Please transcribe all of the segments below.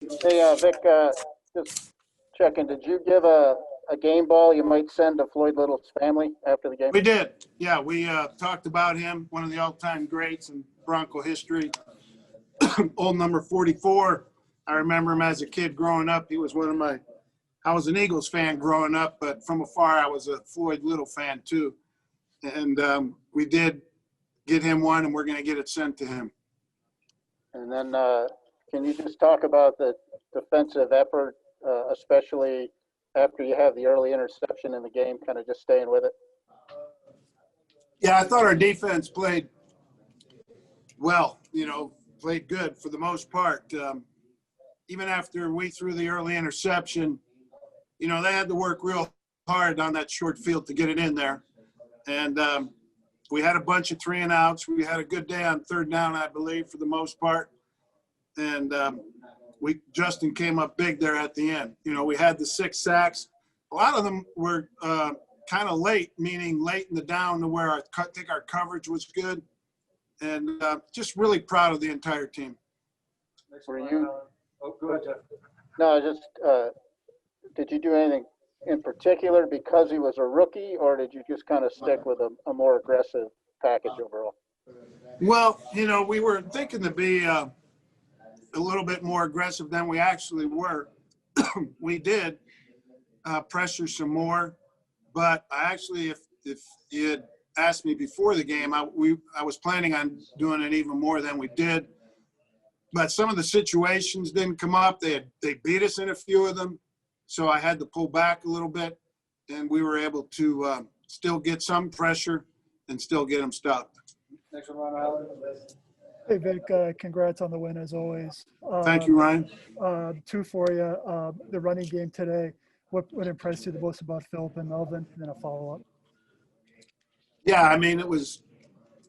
Hey, Vic, just checking. Did you give a game ball you might send to Floyd Little's family after the game? We did. Yeah, we talked about him, one of the all-time greats in Bronco history. Old number 44. I remember him as a kid growing up. He was I was an Eagles fan growing up, but from afar, I was a Floyd Little fan too. And we did get him one, and we're going to get it sent to him. And then can you just talk about the defensive effort, especially after you have the early interception in the game, kind of just staying with it? Yeah, I thought our defense played well, played good for the most part. Even after we threw the early interception, they had to work real hard on that short field to get it in there. And we had a bunch of 3-and-outs. We had a good day on third down, I believe, for the most part. And Justin came up big there at the end. We had the 6 sacks. A lot of them were kind of late, meaning late in the down to where I think our coverage was good. And just really proud of the entire team. Were you? Oh, go ahead, Jeff. No, just did you do anything in particular because he was a rookie, or did you just kind of stick with a more aggressive package overall? Well, we were thinking to be a little bit more aggressive than we actually were. We did pressure some more, but I actually, if you had asked me before the game, I was planning on doing it even more than we did. But some of the situations didn't come up. They beat us in a few of them, so I had to pull back a little bit, and we were able to still get some pressure and still get them stopped. Next one, Ron Allen. Hey, Vic, congrats on the win as always. Thank you, Ryan. 2 for you. The running game today, what impressed you the most about Phillip and Melvin? And then a follow-up. Yeah, I mean, it was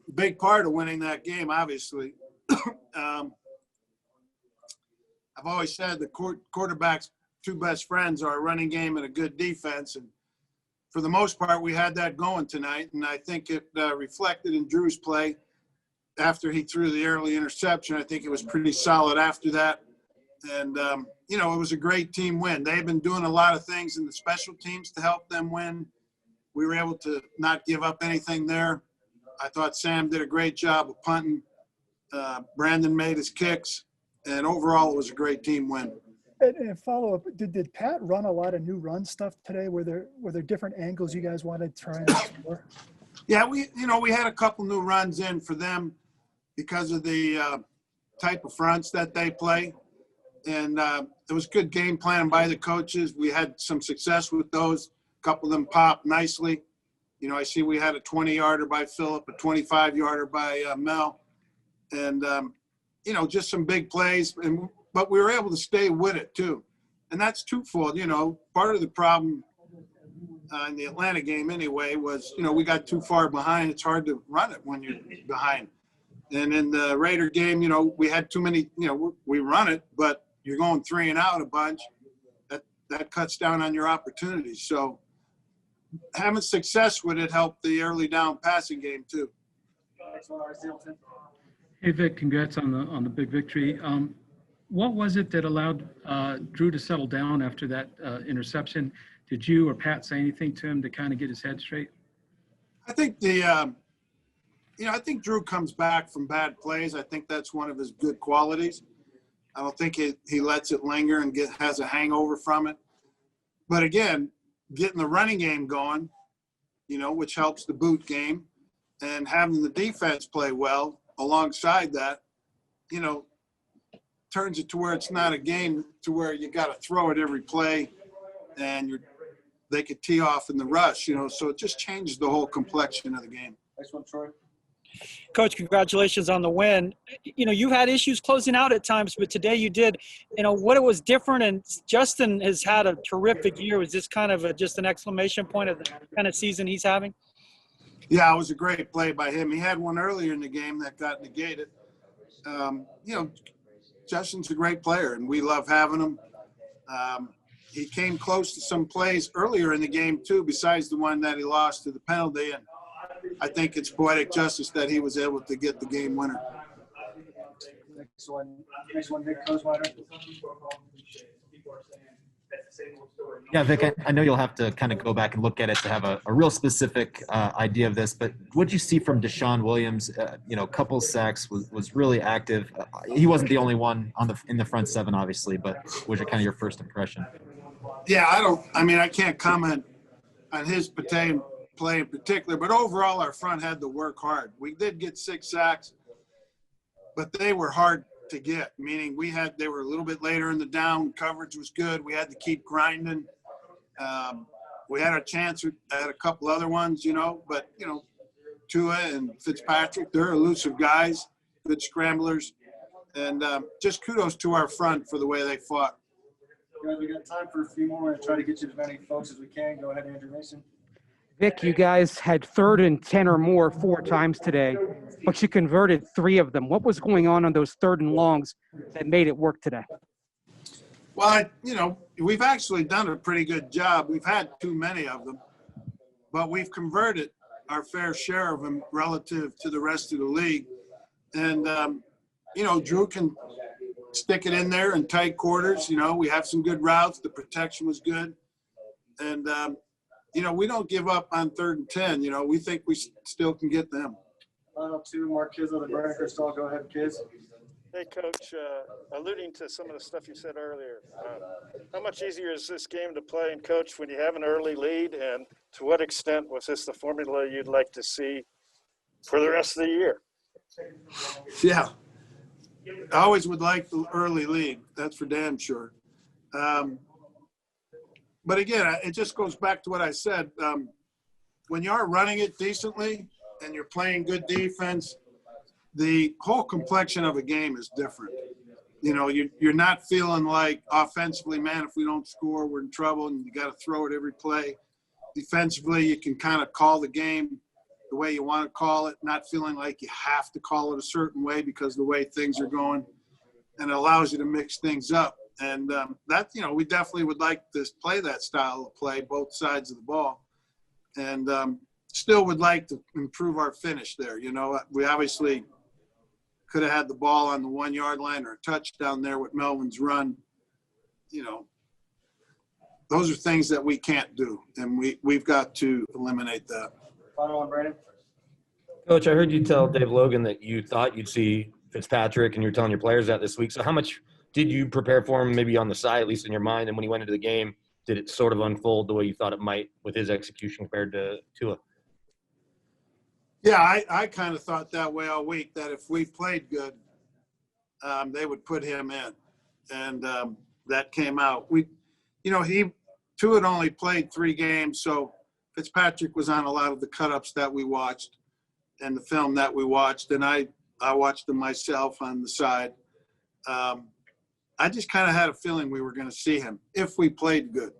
a big part of winning that game, obviously. I've always said the quarterback's 2 best friends are a running game and a good defense. And for the most part, we had that going tonight. And I think it reflected in Drew's play after he threw the early interception. I think it was pretty solid after that. And, it was a great team win. They've been doing a lot of things in the special teams to help them win. We were able to not give up anything there. I thought Sam did a great job of punting. Brandon made his kicks. And overall, it was a great team win. And follow up, did Pat run a lot of new run stuff today? Were there different angles you guys wanted to try and explore? Yeah, we had a couple new runs in for them because of the type of fronts that they play. And it was good game planning by the coaches. We had some success with those. A couple of them popped nicely. I see we had a 20-yarder by Phillip, a 25-yarder by Mel. And, just some big plays. But we were able to stay with it, too. And that's twofold. Part of the problem in the Atlanta game anyway was, we got too far behind. It's hard to run it when you're behind. And in the Raider game, we had too many, we run it, but you're going 3-and-out a bunch. That cuts down on your opportunities. So having success with it helped the early down passing game, too. Hey, Vic, congrats on the big victory. What was it that allowed Drew to settle down after that interception? Did you or Pat say anything to him to kind of get his head straight? I think I think Drew comes back from bad plays. I think that's one of his good qualities. I don't think he lets it linger and has a hangover from it. But again, getting the running game going, which helps the boot game, and having the defense play well alongside that, turns it to where it's not a game to where you got to throw it every play and they could tee off in the rush, so it just changes the whole complexion of the game. Next one, Troy. Coach, congratulations on the win. You've had issues closing out at times, but today you did. What was different, and Justin has had a terrific year. Was this kind of just an exclamation point of the kind of season he's having? Yeah, it was a great play by him. He had one earlier in the game that got negated. Justin's a great player, and we love having him. He came close to some plays earlier in the game, too, besides the one that he lost to the penalty. And I think it's poetic justice that he was able to get the game winner. Next one, Vic Coach. Yeah, Vic, I know you'll have to kind of go back and look at it to have a real specific idea of this, but what did you see from Deshaun Williams? Couple sacks, was really active. He wasn't the only one in the front seven, obviously, but what was kind of your first impression? Yeah, I can't comment on his play in particular, but overall our front had to work hard. We did get 6 sacks, but they were hard to get, meaning they were a little bit later in the down. Coverage was good. We had to keep grinding. We had our chance at a couple other ones, but, Tua and Fitzpatrick, they're elusive guys, good scramblers. And just kudos to our front for the way they fought. Guys, we got time for a few more. We're going to try to get you as many folks as we can. Go ahead, Andrew Mason. Vic, you guys had 3rd and 10 or more 4 times today, but you converted 3 of them. What was going on those 3rd and longs that made it work today? Well, we've actually done a pretty good job. We've had too many of them, but we've converted our fair share of them relative to the rest of the league. And, Drew can stick it in there in tight quarters. We have some good routes. The protection was good. And, we don't give up on 3rd and 10. We think we still can get them. Final 2, Mark Kizzo, the Broncos. Go ahead, Kiz. Hey, Coach, alluding to some of the stuff you said earlier, how much easier is this game to play and coach when you have an early lead, and to what extent was this the formula you'd like to see for the rest of the year? Yeah. I always would like the early lead. That's for damn sure. But again, it just goes back to what I said. When you are running it decently and you're playing good defense, the whole complexion of a game is different. You're not feeling like offensively, man, if we don't score, we're in trouble and you got to throw it every play. Defensively, you can kind of call the game the way you want to call it, not feeling like you have to call it a certain way because the way things are going, and it allows you to mix things up. And we definitely would like to play that style of play, both sides of the ball, and still would like to improve our finish there. We obviously could have had the ball on the 1-yard line or a touchdown there with Melvin's run. Those are things that we can't do, and we've got to eliminate that. Final one, Brandon. Coach, I heard you tell Dave Logan that you thought you'd see Fitzpatrick, and you're telling your players that this week. So how much did you prepare for him, maybe on the side, at least in your mind? And when he went into the game, did it sort of unfold the way you thought it might with his execution compared to Tua? Yeah, I kind of thought that way all week, that if we played good, they would put him in. And that came out. Tua had only played 3 games, so Fitzpatrick was on a lot of the cut-ups that we watched and the film that we watched, and I watched them myself on the side. I just kind of had a feeling we were going to see him if we played good.